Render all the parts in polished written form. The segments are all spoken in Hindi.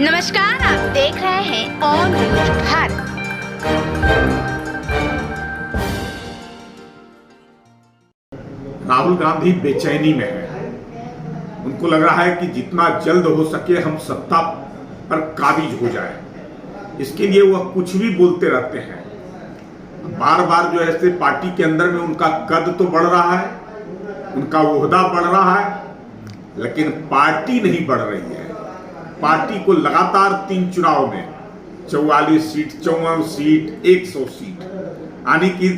नमस्कार, आप देख रहे हैं ऑन न्यूज भारत। राहुल गांधी बेचैनी में है। उनको लग रहा है कि जितना जल्द हो सके हम सत्ता पर काबिज हो जाए। इसके लिए वह कुछ भी बोलते रहते हैं। बार बार जो है पार्टी के अंदर में उनका कद तो बढ़ रहा है, उनका ओहदा बढ़ रहा है, लेकिन पार्टी नहीं बढ़ रही है। पार्टी को लगातार 3 चुनाव में 44 सीट, 54 सीट, 100 सीट, यानी कि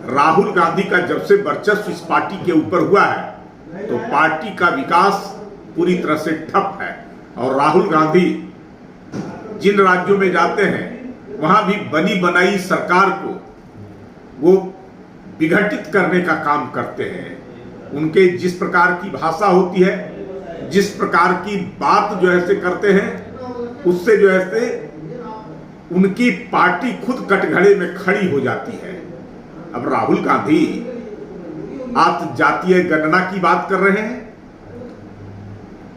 राहुल गांधी का जब से वर्चस्व इस पार्टी के ऊपर हुआ है तो पार्टी का विकास पूरी तरह से ठप है। और राहुल गांधी जिन राज्यों में जाते हैं वहां भी बनी बनाई सरकार को वो विघटित करने का काम करते हैं। उनके जिस प्रकार की भाषा होती है, जिस प्रकार की बात जो ऐसे करते हैं, उससे जो ऐसे उनकी पार्टी खुद कटघरे में खड़ी हो जाती है। अब राहुल गांधी आप जातीय गणना की बात कर रहे हैं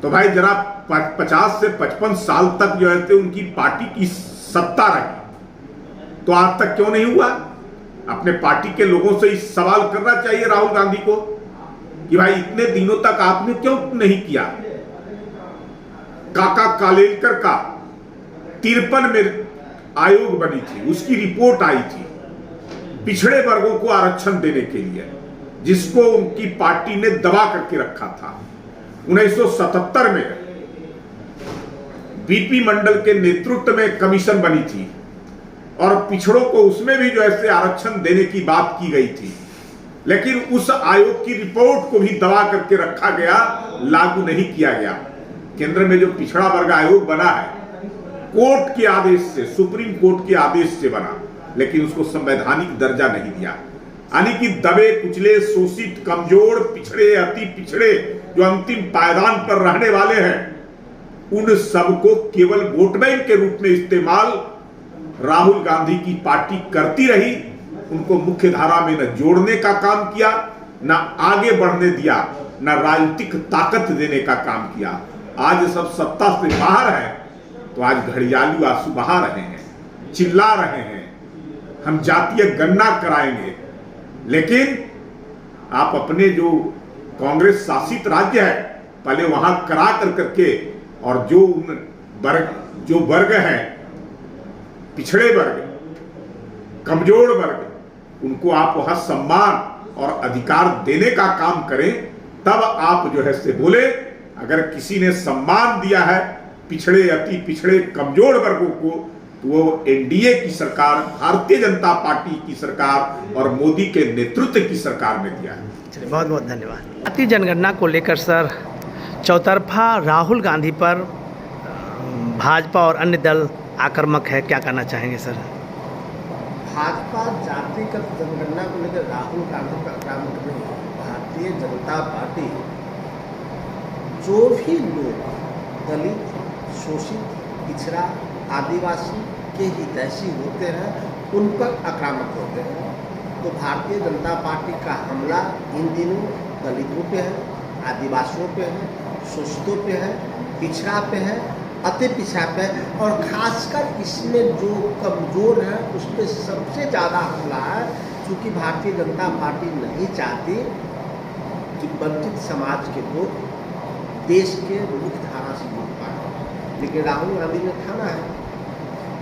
तो भाई जरा 50 से 55 साल तक जो है उनकी पार्टी की सत्ता रही तो आज तक क्यों नहीं हुआ? अपने पार्टी के लोगों से इस सवाल करना चाहिए राहुल गांधी को कि भाई इतने दिनों तक आपने क्यों नहीं किया? काका कालेलकर का 53 में आयोग बनी थी, उसकी रिपोर्ट आई थी पिछड़े वर्गों को आरक्षण देने के लिए, जिसको उनकी पार्टी ने दबा करके रखा था। 1977 में बीपी मंडल के नेतृत्व में कमीशन बनी थी और पिछड़ों को उसमें भी जो है आरक्षण देने की बात की गई थी, लेकिन उस आयोग की रिपोर्ट को भी दबा करके रखा गया, लागू नहीं किया गया। केंद्र में जो पिछड़ा वर्ग आयोग बना है कोर्ट के आदेश से, सुप्रीम कोर्ट के आदेश से बना, लेकिन उसको संवैधानिक दर्जा नहीं दिया। यानी कि दबे कुचले, शोषित, कमजोर, पिछड़े, अति पिछड़े जो अंतिम पायदान पर रहने वाले हैं, उन सबको केवल वोट बैंक के रूप में इस्तेमाल राहुल गांधी की पार्टी करती रही। उनको मुख्य धारा में न जोड़ने का काम किया, न आगे बढ़ने दिया, न राजनीतिक ताकत देने का काम किया। आज सब सत्ता से बाहर है तो आज घड़ियालू आंसू बहा रहे हैं, चिल्ला रहे हैं हम जातीय गणना कराएंगे। लेकिन आप अपने जो कांग्रेस शासित राज्य है पहले वहां करा करके, और जो वर्ग है पिछड़े वर्ग, कमजोर वर्ग, उनको आप वहां सम्मान और अधिकार देने का काम करें, तब आप जो है से बोले। अगर किसी ने सम्मान दिया है पिछड़े, अति पिछड़े, कमजोर वर्गों को, तो वो एनडीए की सरकार, भारतीय जनता पार्टी की सरकार और मोदी के नेतृत्व की सरकार ने दिया है। चलिए, बहुत बहुत धन्यवाद। जातीय जनगणना को लेकर सर चौतरफा राहुल गांधी पर भाजपा और अन्य दल आक्रामक है, क्या कहना चाहेंगे सर? भाजपा जातिगत जनगणना को लेकर राहुल गांधी का आक्रामक नहीं। भारतीय जनता पार्टी जो भी लोग दलित, शोषित, पिछड़ा, आदिवासी के हितैषी होते हैं उन पर आक्रामक होते हैं। तो भारतीय जनता पार्टी का हमला इन दिनों दलितों पे है, आदिवासियों पे है, शोषितों पे है, पिछड़ा पे है, अति पिछड़ा पे है, और खासकर इसमें जो कमजोर है उस पर सबसे ज़्यादा हमला है। क्योंकि भारतीय जनता पार्टी नहीं चाहती कि वंचित समाज के लोग देश के मुख्य धारा से जुड़ पाए, लेकिन राहुल गांधी ने ठाना है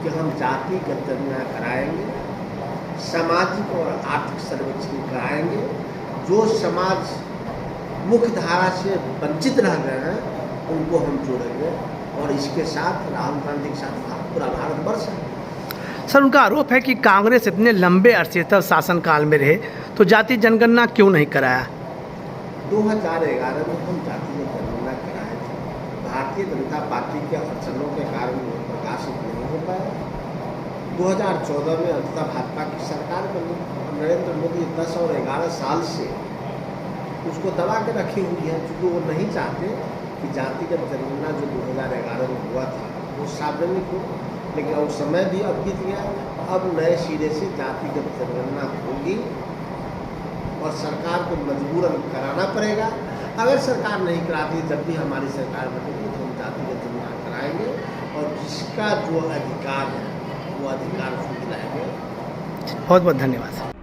कि हम जातिगत जनगणना कराएंगे, सामाजिक और आर्थिक सर्वेक्षण कराएंगे। जो समाज मुख्य धारा से वंचित रह गए हैं उनको हम जोड़ेंगे, और इसके साथ राहुल गांधी के साथ पूरा भारतवर्ष है। सर, उनका आरोप है कि कांग्रेस इतने लंबे अरसे तक शासनकाल में रहे तो जातीय जनगणना क्यों नहीं कराया? 2011 में हम जातीय जनगणना कराए थे। भारतीय जनता पार्टी के अड़चनों के कारण वो प्रकाशित नहीं हो पाया। 2014 में अंततः भाजपा की सरकार बनी। नरेंद्र मोदी 10 और 11 साल से उसको दबा के रखी हुई है, क्योंकि वो नहीं चाहते कि जातिगत जनगणना जो 2011 में हुआ था वो सार्वजनिक हो। लेकिन वो समय भी अब बीत गया, अब नए सिरे से जातिगत जनगणना होगी और सरकार को मजबूरन कराना पड़ेगा। अगर सरकार नहीं कराती, जब भी हमारी सरकार बनेगी तो हम जातिगत जनगणना कराएंगे और उसका जो अधिकार है वो अधिकार उसको दिलाया गया। बहुत बहुत धन्यवाद सर।